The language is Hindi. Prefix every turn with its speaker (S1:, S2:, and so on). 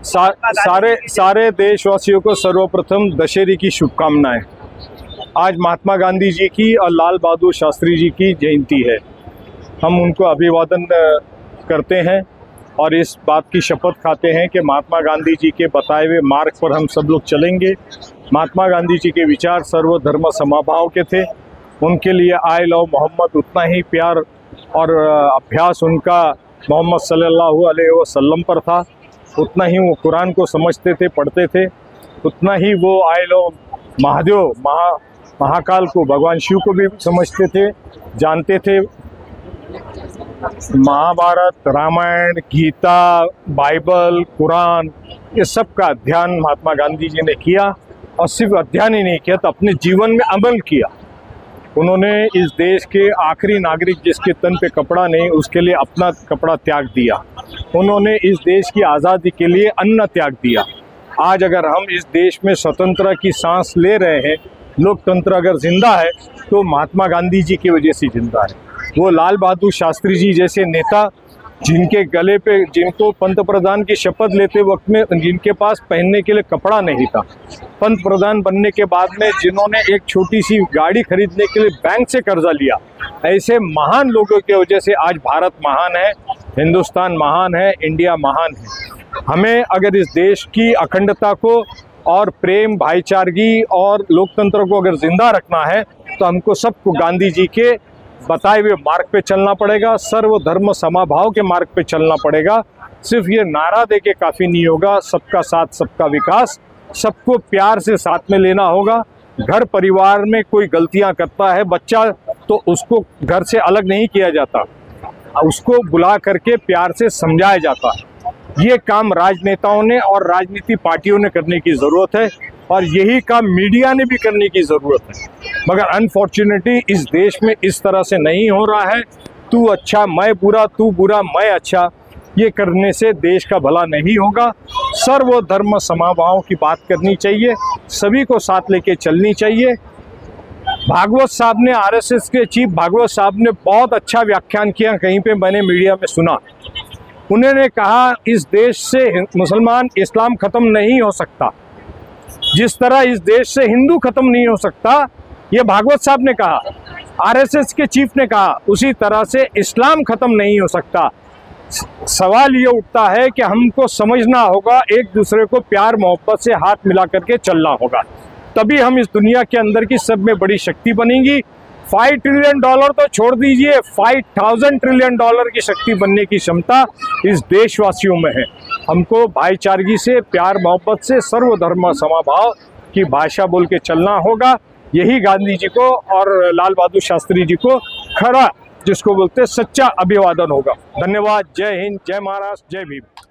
S1: सारे देशवासियों को सर्वप्रथम दशहरे की शुभकामनाएं। आज महात्मा गांधी जी की और लाल बहादुर शास्त्री जी की जयंती है। हम उनको अभिवादन करते हैं और इस बात की शपथ खाते हैं कि महात्मा गांधी जी के बताए हुए मार्ग पर हम सब लोग चलेंगे। महात्मा गांधी जी के विचार सर्वधर्म समभाव के थे। उनके लिए आई लव मोहम्मद उतना ही प्यार और अभ्यास उनका मोहम्मद सल्लल्लाहु अलैहि वसल्लम पर था। उतना ही वो कुरान को समझते थे, पढ़ते थे। उतना ही वो आई लव महादेव महाकाल को, भगवान शिव को भी समझते थे, जानते थे। महाभारत, रामायण, गीता, बाइबल, कुरान, ये सब का अध्ययन महात्मा गांधी जी ने किया और सिर्फ अध्ययन ही नहीं किया तो अपने जीवन में अमल किया। उन्होंने इस देश के आखिरी नागरिक जिसके तन पे कपड़ा नहीं, उसके लिए अपना कपड़ा त्याग दिया। उन्होंने इस देश की आज़ादी के लिए अन्न त्याग दिया। आज अगर हम इस देश में स्वतंत्रता की सांस ले रहे हैं, लोकतंत्र अगर जिंदा है तो महात्मा गांधी जी की वजह से जिंदा है। वो लाल बहादुर शास्त्री जी जैसे नेता जिनके गले पे, जिनको पंत प्रधान की शपथ लेते वक्त में जिनके पास पहनने के लिए कपड़ा नहीं था, पंत प्रधान बनने के बाद में जिन्होंने एक छोटी सी गाड़ी खरीदने के लिए बैंक से कर्जा लिया, ऐसे महान लोगों की वजह से आज भारत महान है, हिंदुस्तान महान है, इंडिया महान है। हमें अगर इस देश की अखंडता को और प्रेम, भाईचारगी और लोकतंत्र को अगर जिंदा रखना है तो हमको सबको गांधी जी के बताए हुए मार्ग पे चलना पड़ेगा, सर्वधर्म समभाव के मार्ग पे चलना पड़ेगा। सिर्फ ये नारा दे के काफ़ी नहीं होगा। सबका साथ, सबका विकास, सबको प्यार से साथ में लेना होगा। घर परिवार में कोई गलतियां करता है बच्चा तो उसको घर से अलग नहीं किया जाता, उसको बुला करके प्यार से समझाया जाता है। ये काम राजनेताओं ने और राजनीति पार्टियों ने करने की ज़रूरत है और यही काम मीडिया ने भी करने की ज़रूरत है। मगर अनफॉर्चुनेटली इस देश में इस तरह से नहीं हो रहा है। तू अच्छा मैं बुरा, तू बुरा मैं अच्छा, ये करने से देश का भला नहीं होगा। सर्वधर्म समभाव की बात करनी चाहिए, सभी को साथ लेके चलनी चाहिए। भागवत साहब ने, आरएसएस के चीफ भागवत साहब ने बहुत अच्छा व्याख्यान किया, कहीं पे मैंने मीडिया में सुना। उन्होंने कहा इस देश से मुसलमान इस्लाम ख़त्म नहीं हो सकता, जिस तरह इस देश से हिंदू ख़त्म नहीं हो सकता, ये भागवत साहब ने कहा, आरएसएस के चीफ ने कहा, उसी तरह से इस्लाम ख़त्म नहीं हो सकता। सवाल ये उठता है कि हमको समझना होगा, एक दूसरे को प्यार मोहब्बत से हाथ मिला करके चलना होगा, तभी हम इस दुनिया के अंदर की सब में बड़ी शक्ति बनेंगी। $5 ट्रिलियन तो छोड़ दीजिए, 5000 ट्रिलियन की शक्ति बनने की क्षमता इस देशवासियों में है। हमको भाईचारगी से, प्यार मोहब्बत से, सर्वधर्म समभाव की भाषा बोल के चलना होगा। यही गांधी जी को और लाल बहादुर शास्त्री जी को खरा, जिसको बोलते सच्चा अभिवादन होगा। धन्यवाद। जय हिंद, जय महाराष्ट्र, जय भीम।